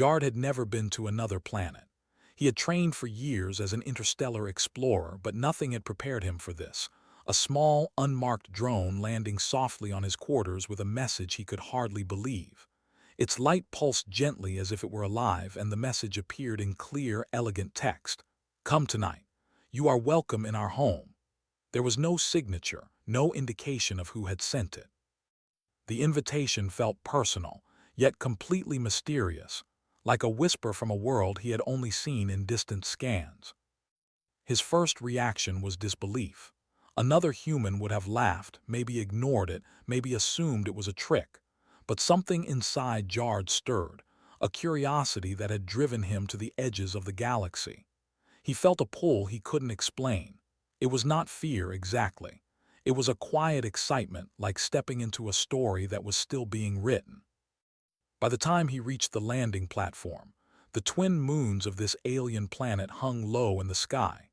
Jard had never been to another planet. He had trained for years as an interstellar explorer, but nothing had prepared him for this. A small, unmarked drone landing softly on his quarters with a message he could hardly believe. Its light pulsed gently as if it were alive, and the message appeared in clear, elegant text. "Come tonight. You are welcome in our home." There was no signature, no indication of who had sent it. The invitation felt personal, yet completely mysterious, like a whisper from a world he had only seen in distant scans. His first reaction was disbelief. Another human would have laughed, maybe ignored it, maybe assumed it was a trick. But something inside Jard stirred, a curiosity that had driven him to the edges of the galaxy. He felt a pull he couldn't explain. It was not fear exactly. It was a quiet excitement, like stepping into a story that was still being written. By the time he reached the landing platform, the twin moons of this alien planet hung low in the sky,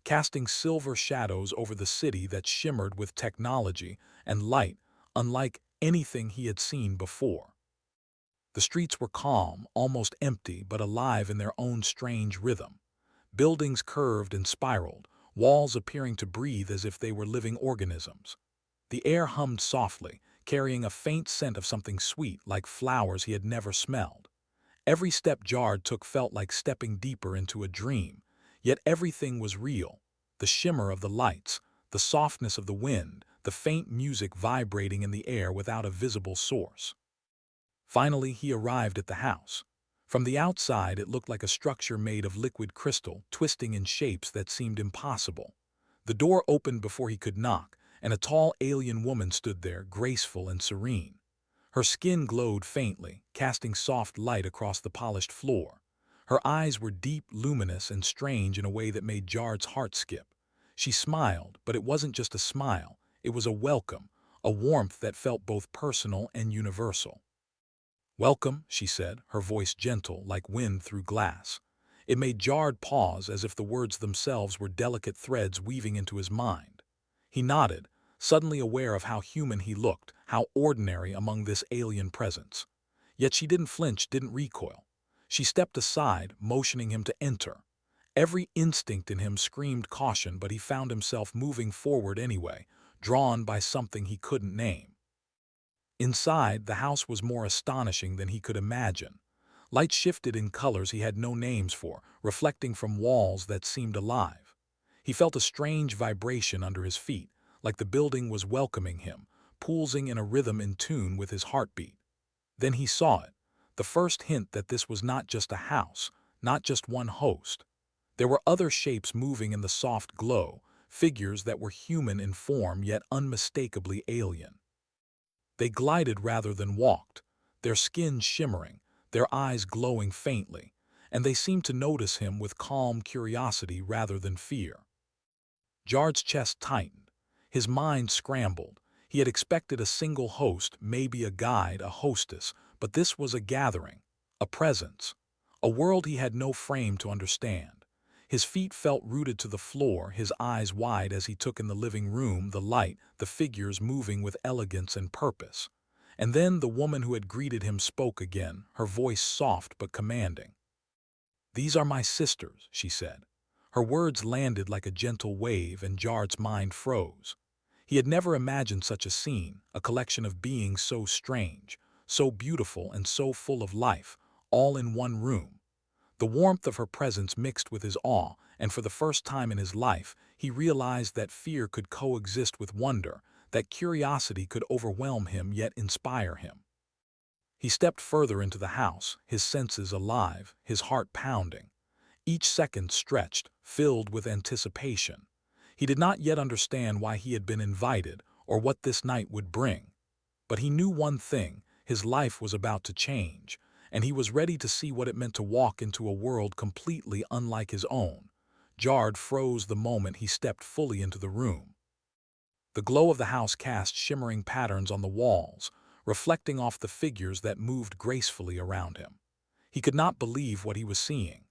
casting silver shadows over the city that shimmered with technology and light unlike anything he had seen before. The streets were calm, almost empty, but alive in their own strange rhythm. Buildings curved and spiraled, walls appearing to breathe as if they were living organisms. The air hummed softly, carrying a faint scent of something sweet, like flowers he had never smelled. Every step Jard took felt like stepping deeper into a dream, yet everything was real. The shimmer of the lights, the softness of the wind, the faint music vibrating in the air without a visible source. Finally, he arrived at the house. From the outside, it looked like a structure made of liquid crystal, twisting in shapes that seemed impossible. The door opened before he could knock, and a tall alien woman stood there, graceful and serene. Her skin glowed faintly, casting soft light across the polished floor. Her eyes were deep, luminous, and strange in a way that made Jard's heart skip. She smiled, but it wasn't just a smile. It was a welcome, a warmth that felt both personal and universal. "Welcome," she said, her voice gentle, like wind through glass. It made Jard pause, as if the words themselves were delicate threads weaving into his mind. He nodded, suddenly aware of how human he looked, how ordinary among this alien presence. Yet she didn't flinch, didn't recoil. She stepped aside, motioning him to enter. Every instinct in him screamed caution, but he found himself moving forward anyway, drawn by something he couldn't name. Inside, the house was more astonishing than he could imagine. Light shifted in colors he had no names for, reflecting from walls that seemed alive. He felt a strange vibration under his feet, like the building was welcoming him, pulsing in a rhythm in tune with his heartbeat. Then he saw it, the first hint that this was not just a house, not just one host. There were other shapes moving in the soft glow, figures that were human in form yet unmistakably alien. They glided rather than walked, their skins shimmering, their eyes glowing faintly, and they seemed to notice him with calm curiosity rather than fear. Jard's chest tightened. His mind scrambled. He had expected a single host, maybe a guide, a hostess, but this was a gathering, a presence, a world he had no frame to understand. His feet felt rooted to the floor, his eyes wide as he took in the living room, the light, the figures moving with elegance and purpose. And then the woman who had greeted him spoke again, her voice soft but commanding. "These are my sisters," she said. Her words landed like a gentle wave, and Jard's mind froze. He had never imagined such a scene, a collection of beings so strange, so beautiful and so full of life, all in one room. The warmth of her presence mixed with his awe, and for the first time in his life, he realized that fear could coexist with wonder, that curiosity could overwhelm him yet inspire him. He stepped further into the house, his senses alive, his heart pounding. Each second stretched, filled with anticipation. He did not yet understand why he had been invited or what this night would bring. But he knew one thing: his life was about to change, and he was ready to see what it meant to walk into a world completely unlike his own. Jard froze the moment he stepped fully into the room. The glow of the house cast shimmering patterns on the walls, reflecting off the figures that moved gracefully around him. He could not believe what he was seeing.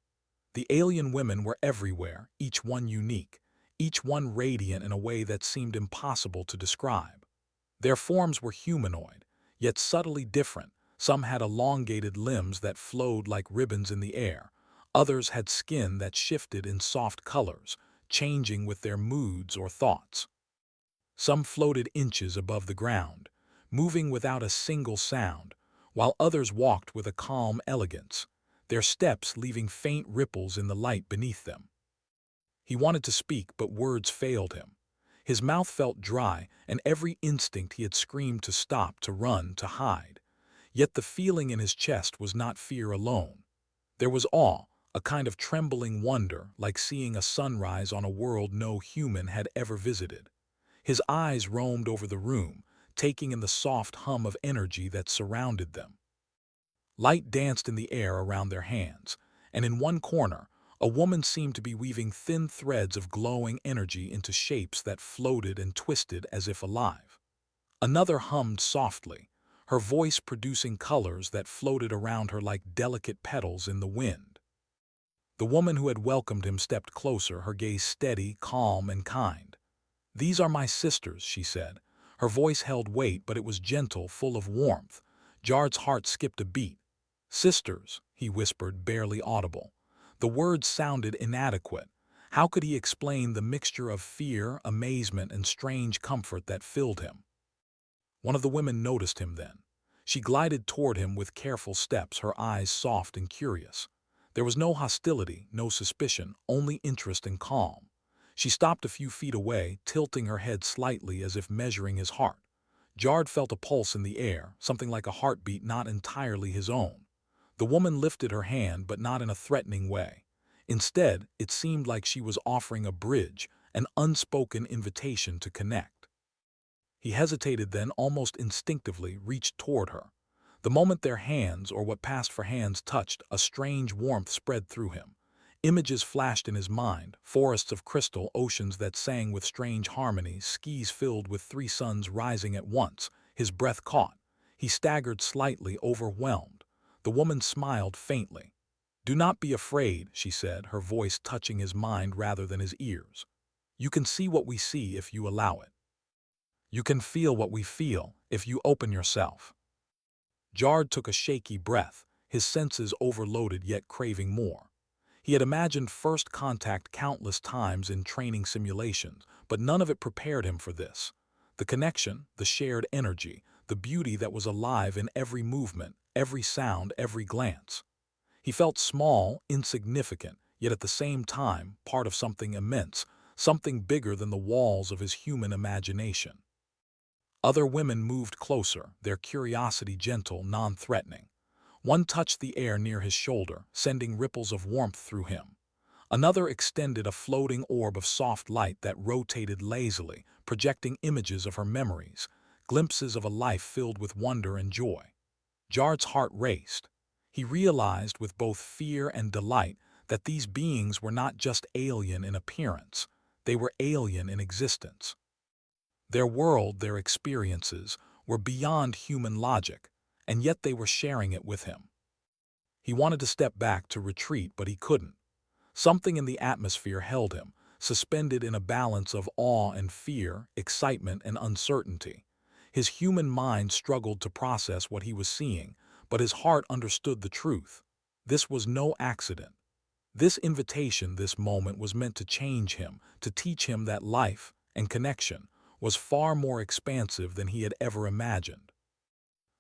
The alien women were everywhere, each one unique, each one radiant in a way that seemed impossible to describe. Their forms were humanoid, yet subtly different, Some had elongated limbs that flowed like ribbons in the air. Others had skin that shifted in soft colors, changing with their moods or thoughts. Some floated inches above the ground, moving without a single sound, while others walked with a calm elegance, their steps leaving faint ripples in the light beneath them. He wanted to speak, but words failed him. His mouth felt dry, and every instinct he had screamed to stop, to run, to hide. Yet the feeling in his chest was not fear alone. There was awe, a kind of trembling wonder, like seeing a sunrise on a world no human had ever visited. His eyes roamed over the room, taking in the soft hum of energy that surrounded them. Light danced in the air around their hands, and in one corner, a woman seemed to be weaving thin threads of glowing energy into shapes that floated and twisted as if alive. Another hummed softly, her voice producing colors that floated around her like delicate petals in the wind. The woman who had welcomed him stepped closer, her gaze steady, calm, and kind. "These are my sisters," she said. Her voice held weight, but it was gentle, full of warmth. Jard's heart skipped a beat. "Sisters," he whispered, barely audible. The words sounded inadequate. How could he explain the mixture of fear, amazement, and strange comfort that filled him? One of the women noticed him then. She glided toward him with careful steps, her eyes soft and curious. There was no hostility, no suspicion, only interest and calm. She stopped a few feet away, tilting her head slightly as if measuring his heart. Jard felt a pulse in the air, something like a heartbeat not entirely his own. The woman lifted her hand, but not in a threatening way. Instead, it seemed like she was offering a bridge, an unspoken invitation to connect. He hesitated, then, almost instinctively, reached toward her. The moment their hands, or what passed for hands, touched, a strange warmth spread through him. Images flashed in his mind, forests of crystal, oceans that sang with strange harmonies, skies filled with three suns rising at once. His breath caught. He staggered slightly, overwhelmed. The woman smiled faintly. "Do not be afraid," she said, her voice touching his mind rather than his ears. "You can see what we see if you allow it. You can feel what we feel if you open yourself." Jard took a shaky breath, his senses overloaded yet craving more. He had imagined first contact countless times in training simulations, but none of it prepared him for this. The connection, the shared energy, the beauty that was alive in every movement, every sound, every glance. He felt small, insignificant, yet at the same time part of something immense, something bigger than the walls of his human imagination. Other women moved closer, their curiosity gentle, non-threatening. One touched the air near his shoulder, sending ripples of warmth through him. Another extended a floating orb of soft light that rotated lazily, projecting images of her memories, glimpses of a life filled with wonder and joy. Jard's heart raced. He realized with both fear and delight that these beings were not just alien in appearance, they were alien in existence. Their world, their experiences, were beyond human logic, and yet they were sharing it with him. He wanted to step back, to retreat, but he couldn't. Something in the atmosphere held him, suspended in a balance of awe and fear, excitement and uncertainty. His human mind struggled to process what he was seeing, but his heart understood the truth. This was no accident. This invitation, this moment, was meant to change him, to teach him that life and connection was far more expansive than he had ever imagined.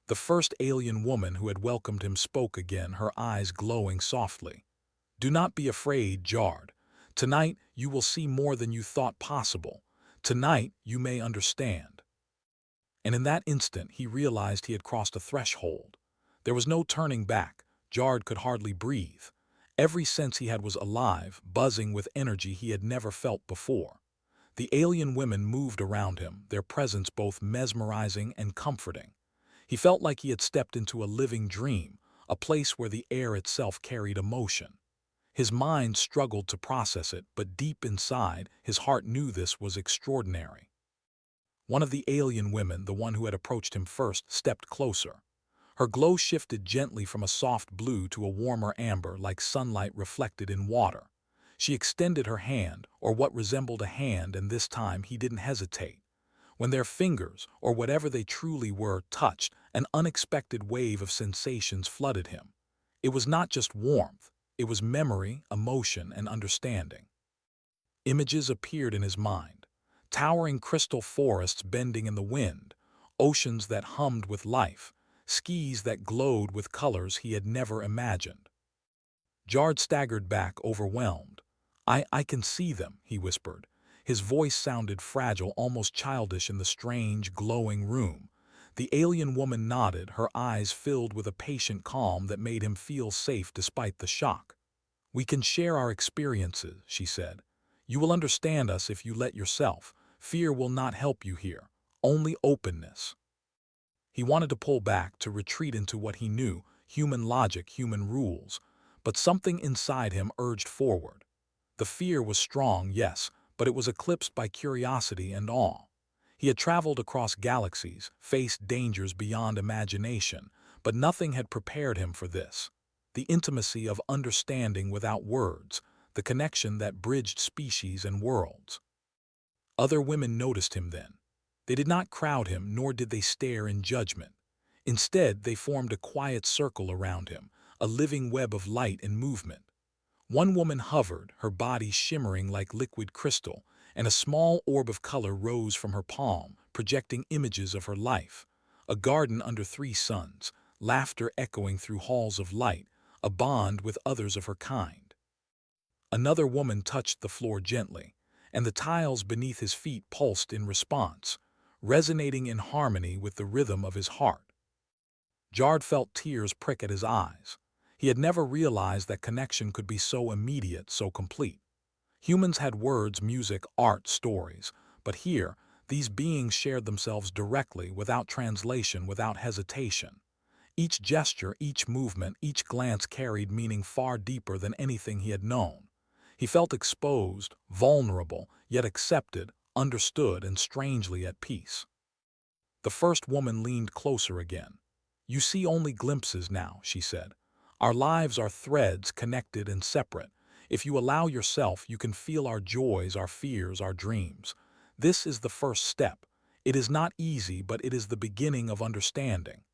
The first alien woman who had welcomed him spoke again, her eyes glowing softly. "Do not be afraid, Jard. Tonight you will see more than you thought possible. Tonight you may understand." And in that instant he realized he had crossed a threshold. There was no turning back. Jard could hardly breathe. Every sense he had was alive, buzzing with energy he had never felt before. The alien women moved around him, their presence both mesmerizing and comforting. He felt like he had stepped into a living dream, a place where the air itself carried emotion. His mind struggled to process it, but deep inside, his heart knew this was extraordinary. One of the alien women, the one who had approached him first, stepped closer. Her glow shifted gently from a soft blue to a warmer amber, like sunlight reflected in water. She extended her hand, or what resembled a hand, and this time he didn't hesitate. When their fingers, or whatever they truly were, touched, an unexpected wave of sensations flooded him. It was not just warmth, it was memory, emotion, and understanding. Images appeared in his mind. Towering crystal forests bending in the wind, oceans that hummed with life, skies that glowed with colors he had never imagined. Jard staggered back, overwhelmed. I can see them," he whispered. His voice sounded fragile, almost childish in the strange, glowing room. The alien woman nodded, her eyes filled with a patient calm that made him feel safe despite the shock. "We can share our experiences," she said. "You will understand us if you let yourself. Fear will not help you here. Only openness." He wanted to pull back, to retreat into what he knew, human logic, human rules. But something inside him urged forward. The fear was strong, yes, but it was eclipsed by curiosity and awe. He had traveled across galaxies, faced dangers beyond imagination, but nothing had prepared him for this. The intimacy of understanding without words, the connection that bridged species and worlds. Other women noticed him then. They did not crowd him, nor did they stare in judgment. Instead, they formed a quiet circle around him, a living web of light and movement. One woman hovered, her body shimmering like liquid crystal, and a small orb of color rose from her palm, projecting images of her life. A garden under 3 suns, laughter echoing through halls of light, a bond with others of her kind. Another woman touched the floor gently, and the tiles beneath his feet pulsed in response, resonating in harmony with the rhythm of his heart. Jard felt tears prick at his eyes. He had never realized that connection could be so immediate, so complete. Humans had words, music, art, stories, but here, these beings shared themselves directly, without translation, without hesitation. Each gesture, each movement, each glance carried meaning far deeper than anything he had known. He felt exposed, vulnerable, yet accepted, understood, and strangely at peace. The first woman leaned closer again. "You see only glimpses now," she said. "Our lives are threads, connected and separate. If you allow yourself, you can feel our joys, our fears, our dreams. This is the first step. It is not easy, but it is the beginning of understanding."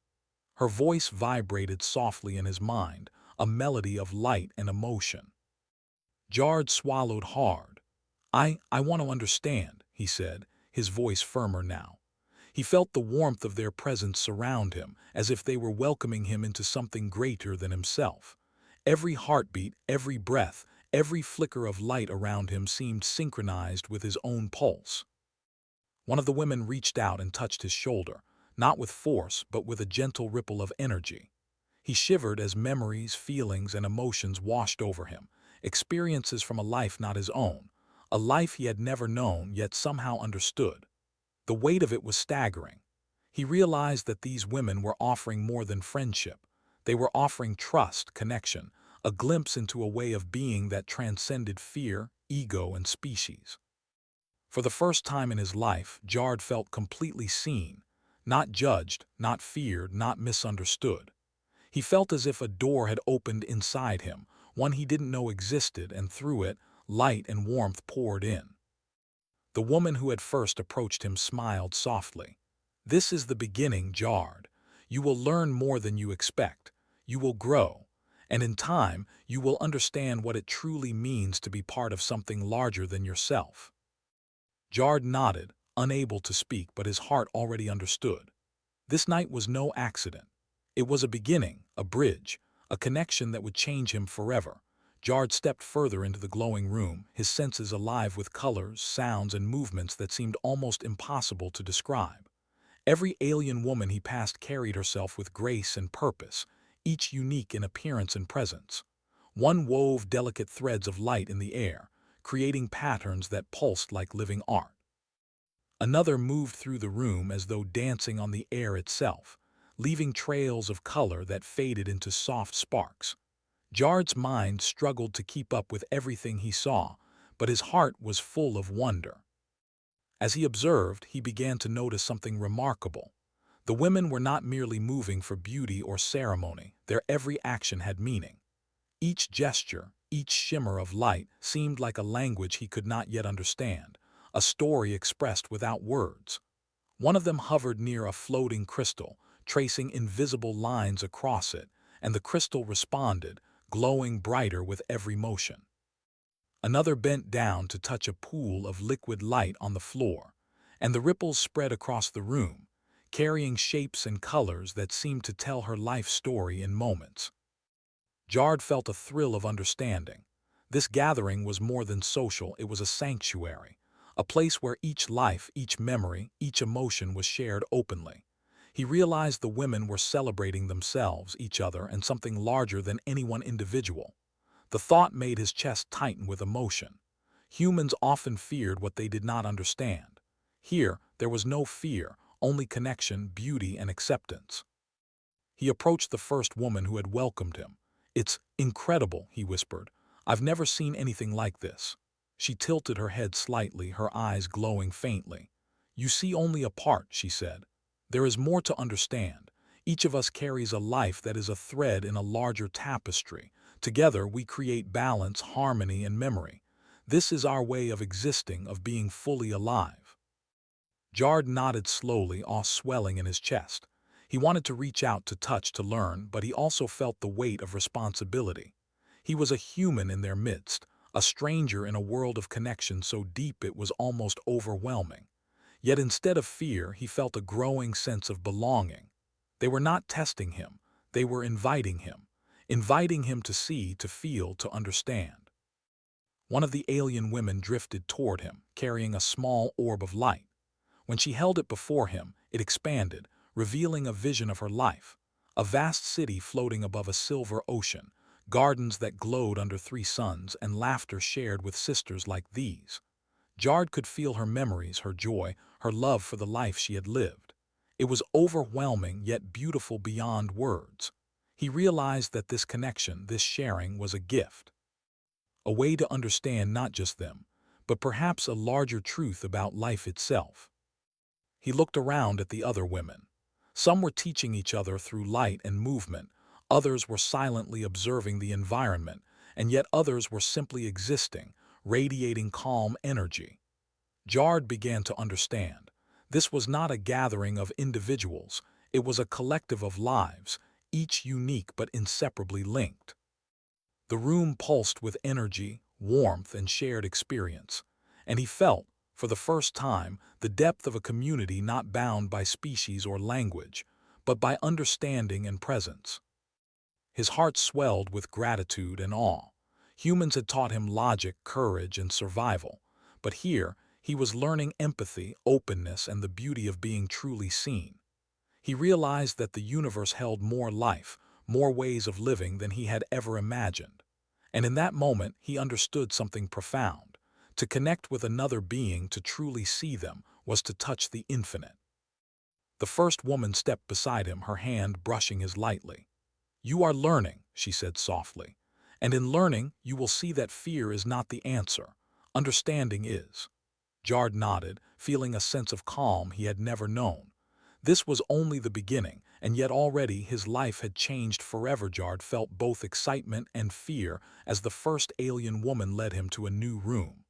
Her voice vibrated softly in his mind, a melody of light and emotion. Jard swallowed hard. I want to understand," he said, his voice firmer now. He felt the warmth of their presence surround him, as if they were welcoming him into something greater than himself. Every heartbeat, every breath, every flicker of light around him seemed synchronized with his own pulse. One of the women reached out and touched his shoulder, not with force, but with a gentle ripple of energy. He shivered as memories, feelings, and emotions washed over him, experiences from a life not his own, a life he had never known yet somehow understood. The weight of it was staggering. He realized that these women were offering more than friendship. They were offering trust, connection, a glimpse into a way of being that transcended fear, ego, and species. For the first time in his life, Jard felt completely seen, not judged, not feared, not misunderstood. He felt as if a door had opened inside him, one he didn't know existed, and through it, light and warmth poured in. The woman who had first approached him smiled softly. "This is the beginning, Jard. You will learn more than you expect. You will grow. And in time, you will understand what it truly means to be part of something larger than yourself." Jard nodded, unable to speak, but his heart already understood. This night was no accident. It was a beginning, a bridge, a connection that would change him forever. Jard stepped further into the glowing room, his senses alive with colors, sounds, and movements that seemed almost impossible to describe. Every alien woman he passed carried herself with grace and purpose, each unique in appearance and presence. One wove delicate threads of light in the air, creating patterns that pulsed like living art. Another moved through the room as though dancing on the air itself, leaving trails of color that faded into soft sparks. Jard's mind struggled to keep up with everything he saw, but his heart was full of wonder. As he observed, he began to notice something remarkable. The women were not merely moving for beauty or ceremony, their every action had meaning. Each gesture, each shimmer of light seemed like a language he could not yet understand, a story expressed without words. One of them hovered near a floating crystal, tracing invisible lines across it, and the crystal responded, glowing brighter with every motion. Another bent down to touch a pool of liquid light on the floor, and the ripples spread across the room, carrying shapes and colors that seemed to tell her life story in moments. Jard felt a thrill of understanding. This gathering was more than social, it was a sanctuary, a place where each life, each memory, each emotion was shared openly. He realized the women were celebrating themselves, each other, and something larger than any one individual. The thought made his chest tighten with emotion. Humans often feared what they did not understand. Here, there was no fear, only connection, beauty, and acceptance. He approached the first woman who had welcomed him. "It's incredible," he whispered. "I've never seen anything like this." She tilted her head slightly, her eyes glowing faintly. "You see only a part," she said. "There is more to understand. Each of us carries a life that is a thread in a larger tapestry. Together we create balance, harmony, and memory. This is our way of existing, of being fully alive." Jard nodded slowly, awe swelling in his chest. He wanted to reach out, to touch, to learn, but he also felt the weight of responsibility. He was a human in their midst, a stranger in a world of connection so deep it was almost overwhelming. Yet instead of fear, he felt a growing sense of belonging. They were not testing him, they were inviting him to see, to feel, to understand. One of the alien women drifted toward him, carrying a small orb of light. When she held it before him, it expanded, revealing a vision of her life. A vast city floating above a silver ocean, gardens that glowed under three suns, and laughter shared with sisters like these. Jard could feel her memories, her joy, her love for the life she had lived. It was overwhelming yet beautiful beyond words. He realized that this connection, this sharing, was a gift. A way to understand not just them, but perhaps a larger truth about life itself. He looked around at the other women. Some were teaching each other through light and movement, others were silently observing the environment, and yet others were simply existing, radiating calm energy. Jard began to understand. This was not a gathering of individuals, it was a collective of lives, each unique but inseparably linked. The room pulsed with energy, warmth, and shared experience, and he felt, for the first time, the depth of a community not bound by species or language, but by understanding and presence. His heart swelled with gratitude and awe. Humans had taught him logic, courage, and survival, but here he was learning empathy, openness, and the beauty of being truly seen. He realized that the universe held more life, more ways of living than he had ever imagined. And in that moment, he understood something profound. To connect with another being, to truly see them, was to touch the infinite. The first woman stepped beside him, her hand brushing his lightly. "You are learning," she said softly. "And in learning, you will see that fear is not the answer. Understanding is." Jard nodded, feeling a sense of calm he had never known. This was only the beginning, and yet already his life had changed forever. Jard felt both excitement and fear as the first alien woman led him to a new room.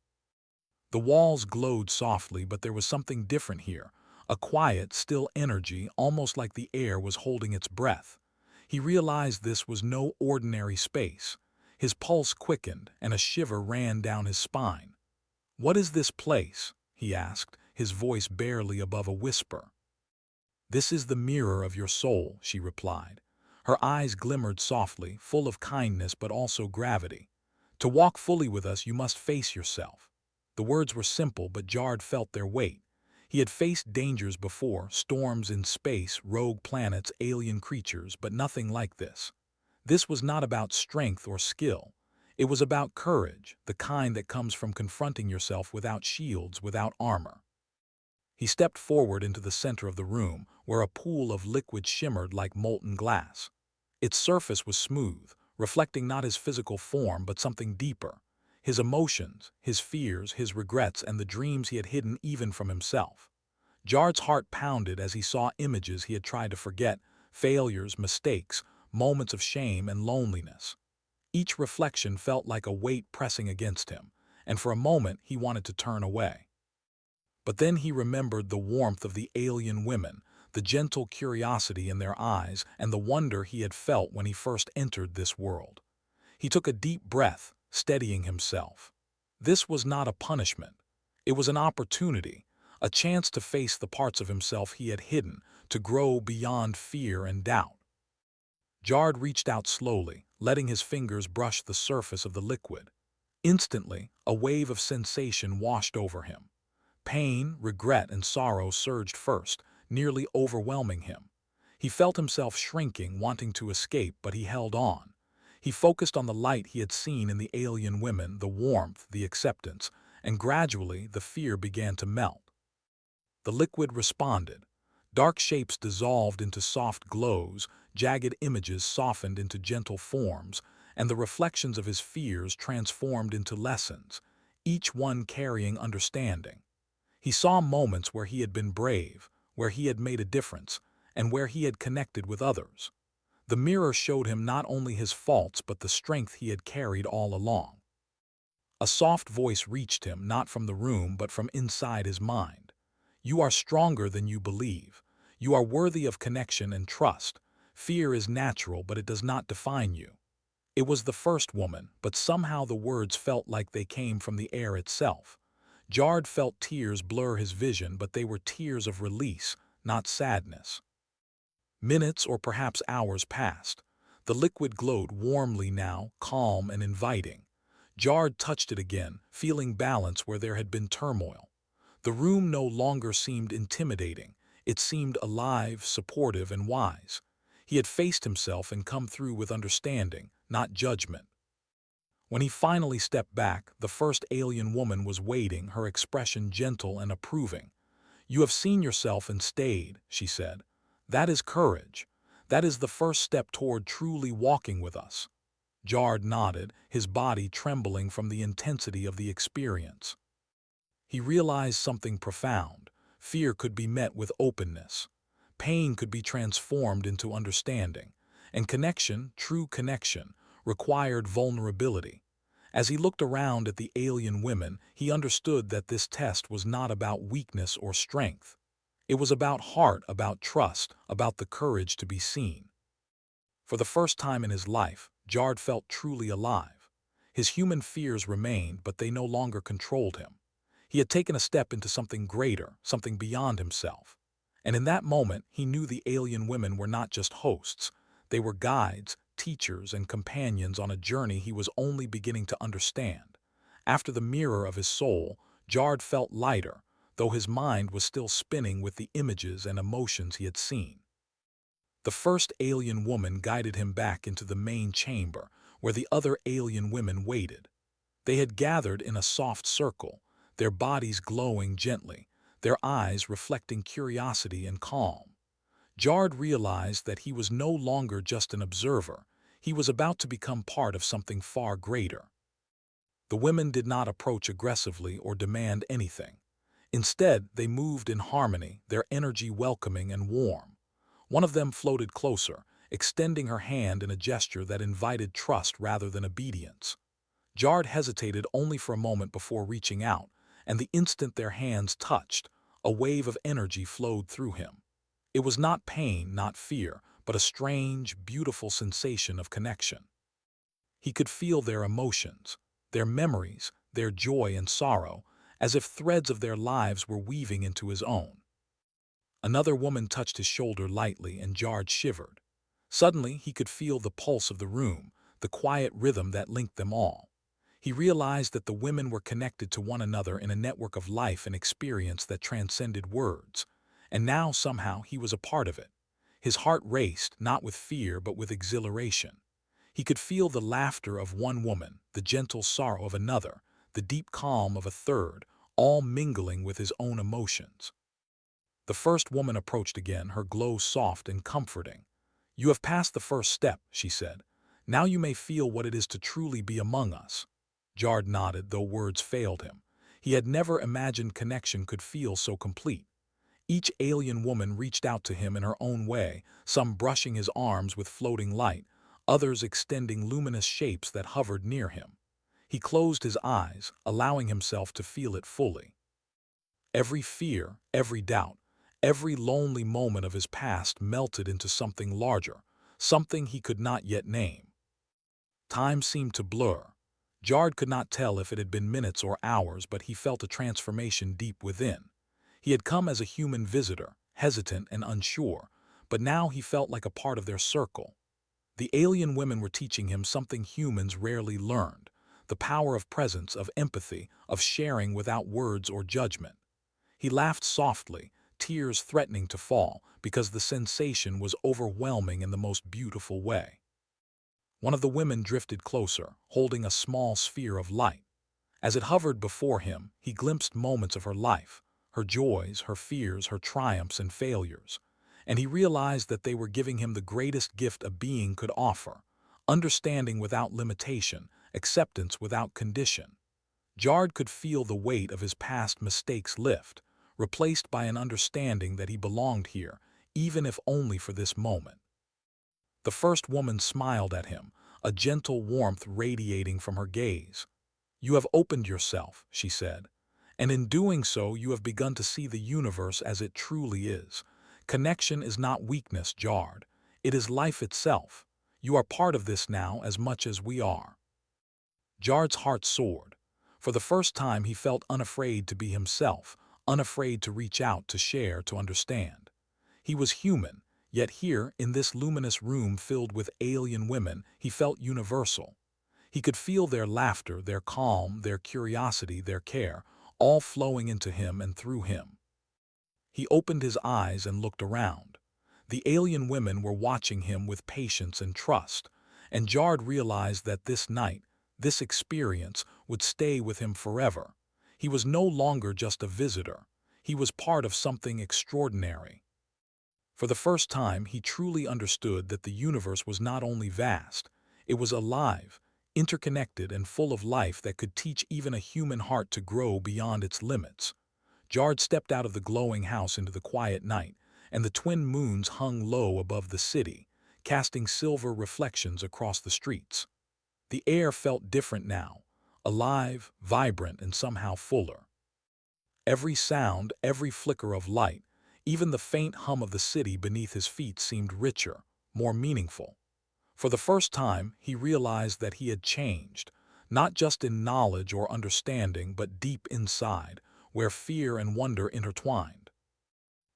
The walls glowed softly, but there was something different here, a quiet, still energy, almost like the air was holding its breath. He realized this was no ordinary space. His pulse quickened, and a shiver ran down his spine. "What is this place?" he asked, his voice barely above a whisper. "This is the mirror of your soul," she replied. Her eyes glimmered softly, full of kindness but also gravity. "To walk fully with us, you must face yourself." The words were simple, but Jard felt their weight. He had faced dangers before, storms in space, rogue planets, alien creatures, but nothing like this. This was not about strength or skill. It was about courage, the kind that comes from confronting yourself without shields, without armor. He stepped forward into the center of the room, where a pool of liquid shimmered like molten glass. Its surface was smooth, reflecting not his physical form but something deeper. His emotions, his fears, his regrets, and the dreams he had hidden even from himself. Jard's heart pounded as he saw images he had tried to forget, failures, mistakes, moments of shame and loneliness. Each reflection felt like a weight pressing against him, and for a moment he wanted to turn away. But then he remembered the warmth of the alien women, the gentle curiosity in their eyes, and the wonder he had felt when he first entered this world. He took a deep breath, steadying himself. This was not a punishment. It was an opportunity, a chance to face the parts of himself he had hidden, to grow beyond fear and doubt. Jard reached out slowly, letting his fingers brush the surface of the liquid. Instantly, a wave of sensation washed over him. Pain, regret, and sorrow surged first, nearly overwhelming him. He felt himself shrinking, wanting to escape, but he held on. He focused on the light he had seen in the alien women, the warmth, the acceptance, and gradually the fear began to melt. The liquid responded. Dark shapes dissolved into soft glows, jagged images softened into gentle forms, and the reflections of his fears transformed into lessons, each one carrying understanding. He saw moments where he had been brave, where he had made a difference, and where he had connected with others. The mirror showed him not only his faults but the strength he had carried all along. A soft voice reached him, not from the room but from inside his mind. "You are stronger than you believe. You are worthy of connection and trust. Fear is natural, but it does not define you." It was the first woman, but somehow the words felt like they came from the air itself. Jard felt tears blur his vision, but they were tears of release, not sadness. Minutes or perhaps hours passed. The liquid glowed warmly now, calm and inviting. Jard touched it again, feeling balance where there had been turmoil. The room no longer seemed intimidating. It seemed alive, supportive, and wise. He had faced himself and come through with understanding, not judgment. When he finally stepped back, the first alien woman was waiting, her expression gentle and approving. "You have seen yourself and stayed," she said. "That is courage. That is the first step toward truly walking with us." Jard nodded, his body trembling from the intensity of the experience. He realized something profound. Fear could be met with openness. Pain could be transformed into understanding. And connection, true connection, required vulnerability. As he looked around at the alien women, he understood that this test was not about weakness or strength. It was about heart, about trust, about the courage to be seen. For the first time in his life, Jard felt truly alive. His human fears remained, but they no longer controlled him. He had taken a step into something greater, something beyond himself. And in that moment, he knew the alien women were not just hosts. They were guides, teachers, and companions on a journey he was only beginning to understand. After the mirror of his soul, Jard felt lighter, though his mind was still spinning with the images and emotions he had seen. The first alien woman guided him back into the main chamber, where the other alien women waited. They had gathered in a soft circle, their bodies glowing gently, their eyes reflecting curiosity and calm. Jard realized that he was no longer just an observer. He was about to become part of something far greater. The women did not approach aggressively or demand anything. Instead, they moved in harmony, their energy welcoming and warm. One of them floated closer, extending her hand in a gesture that invited trust rather than obedience. Jard hesitated only for a moment before reaching out, and the instant their hands touched, a wave of energy flowed through him. It was not pain, not fear, but a strange, beautiful sensation of connection. He could feel their emotions, their memories, their joy and sorrow, as if threads of their lives were weaving into his own. Another woman touched his shoulder lightly, and Jard shivered. Suddenly, he could feel the pulse of the room, the quiet rhythm that linked them all. He realized that the women were connected to one another in a network of life and experience that transcended words. And now, somehow, he was a part of it. His heart raced, not with fear but with exhilaration. He could feel the laughter of one woman, the gentle sorrow of another, the deep calm of a third, all mingling with his own emotions. The first woman approached again, her glow soft and comforting. "You have passed the first step," she said. "Now you may feel what it is to truly be among us." Jard nodded, though words failed him. He had never imagined connection could feel so complete. Each alien woman reached out to him in her own way, some brushing his arms with floating light, others extending luminous shapes that hovered near him. He closed his eyes, allowing himself to feel it fully. Every fear, every doubt, every lonely moment of his past melted into something larger, something he could not yet name. Time seemed to blur. Jard could not tell if it had been minutes or hours, but he felt a transformation deep within. He had come as a human visitor, hesitant and unsure, but now he felt like a part of their circle. The alien women were teaching him something humans rarely learned: the power of presence, of empathy, of sharing without words or judgment. He laughed softly, tears threatening to fall, because the sensation was overwhelming in the most beautiful way. One of the women drifted closer, holding a small sphere of light. As it hovered before him, he glimpsed moments of her life, her joys, her fears, her triumphs and failures. And he realized that they were giving him the greatest gift a being could offer: understanding without limitation, acceptance without condition. Jard could feel the weight of his past mistakes lift, replaced by an understanding that he belonged here, even if only for this moment. The first woman smiled at him, a gentle warmth radiating from her gaze. "You have opened yourself," she said, "and in doing so you have begun to see the universe as it truly is. Connection is not weakness, Jard. It is life itself. You are part of this now as much as we are." Jard's heart soared. For the first time he felt unafraid to be himself, unafraid to reach out, to share, to understand. He was human, yet here, in this luminous room filled with alien women, he felt universal. He could feel their laughter, their calm, their curiosity, their care, all flowing into him and through him. He opened his eyes and looked around. The alien women were watching him with patience and trust, and Jard realized that this night, this experience, would stay with him forever. He was no longer just a visitor. He was part of something extraordinary. For the first time, he truly understood that the universe was not only vast, it was alive, interconnected and full of life that could teach even a human heart to grow beyond its limits. Jard stepped out of the glowing house into the quiet night, and the twin moons hung low above the city, casting silver reflections across the streets. The air felt different now, alive, vibrant, and somehow fuller. Every sound, every flicker of light, even the faint hum of the city beneath his feet seemed richer, more meaningful. For the first time, he realized that he had changed, not just in knowledge or understanding, but deep inside, where fear and wonder intertwined.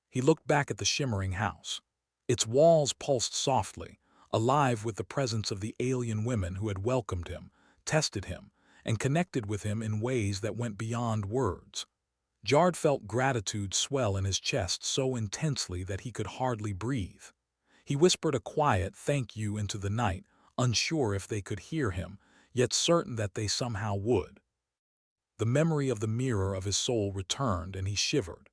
He looked back at the shimmering house. Its walls pulsed softly, alive with the presence of the alien women who had welcomed him, tested him, and connected with him in ways that went beyond words. Jard felt gratitude swell in his chest so intensely that he could hardly breathe. He whispered a quiet thank you into the night, unsure if they could hear him, yet certain that they somehow would. The memory of the mirror of his soul returned, and he shivered.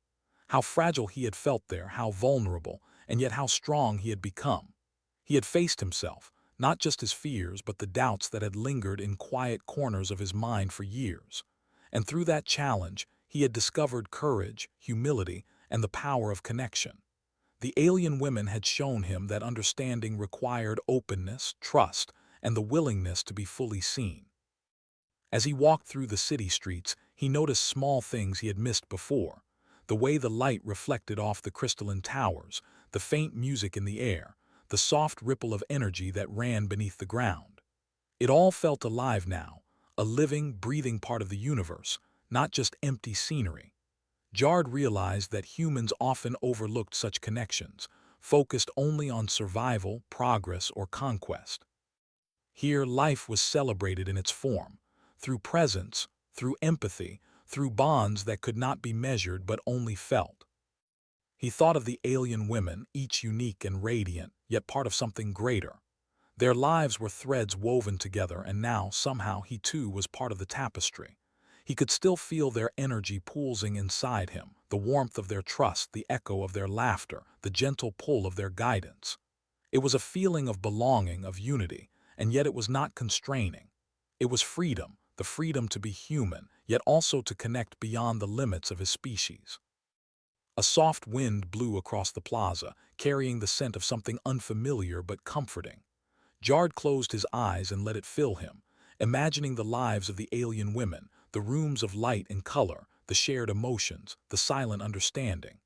How fragile he had felt there, how vulnerable, and yet how strong he had become. He had faced himself, not just his fears, but the doubts that had lingered in quiet corners of his mind for years. And through that challenge, he had discovered courage, humility, and the power of connection. The alien women had shown him that understanding required openness, trust, and the willingness to be fully seen. As he walked through the city streets, he noticed small things he had missed before: the way the light reflected off the crystalline towers, the faint music in the air, the soft ripple of energy that ran beneath the ground. It all felt alive now, a living, breathing part of the universe, not just empty scenery. Jard realized that humans often overlooked such connections, focused only on survival, progress, or conquest. Here, life was celebrated in its form, through presence, through empathy, through bonds that could not be measured but only felt. He thought of the alien women, each unique and radiant, yet part of something greater. Their lives were threads woven together, and now, somehow, he too was part of the tapestry. He could still feel their energy pulsing inside him, the warmth of their trust, the echo of their laughter, the gentle pull of their guidance. It was a feeling of belonging, of unity, and yet it was not constraining. It was freedom, the freedom to be human, yet also to connect beyond the limits of his species. A soft wind blew across the plaza, carrying the scent of something unfamiliar but comforting. Jard closed his eyes and let it fill him, imagining the lives of the alien women, the rooms of light and color, the shared emotions, the silent understanding.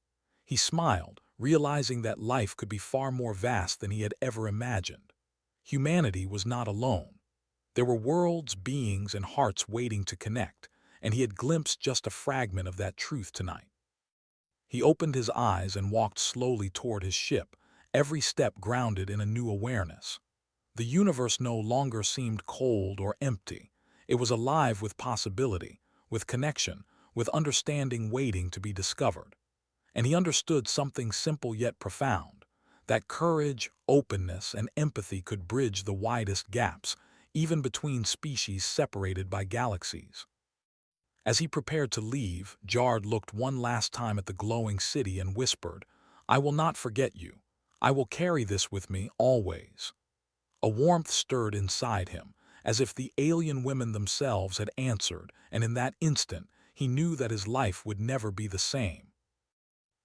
He smiled, realizing that life could be far more vast than he had ever imagined. Humanity was not alone. There were worlds, beings, and hearts waiting to connect, and he had glimpsed just a fragment of that truth tonight. He opened his eyes and walked slowly toward his ship, every step grounded in a new awareness. The universe no longer seemed cold or empty. It was alive with possibility, with connection, with understanding waiting to be discovered. And he understood something simple yet profound, that courage, openness, and empathy could bridge the widest gaps, even between species separated by galaxies. As he prepared to leave, Jard looked one last time at the glowing city and whispered, "I will not forget you. I will carry this with me always." A warmth stirred inside him, as if the alien women themselves had answered, and in that instant he knew that his life would never be the same.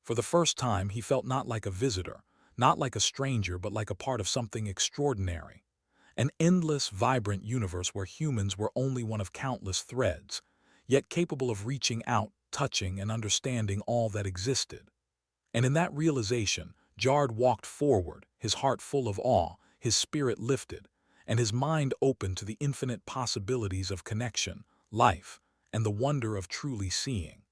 For the first time he felt not like a visitor, not like a stranger, but like a part of something extraordinary. An endless, vibrant universe where humans were only one of countless threads, yet capable of reaching out, touching, and understanding all that existed. And in that realization, Jard walked forward, his heart full of awe, his spirit lifted, and his mind open to the infinite possibilities of connection, life, and the wonder of truly seeing.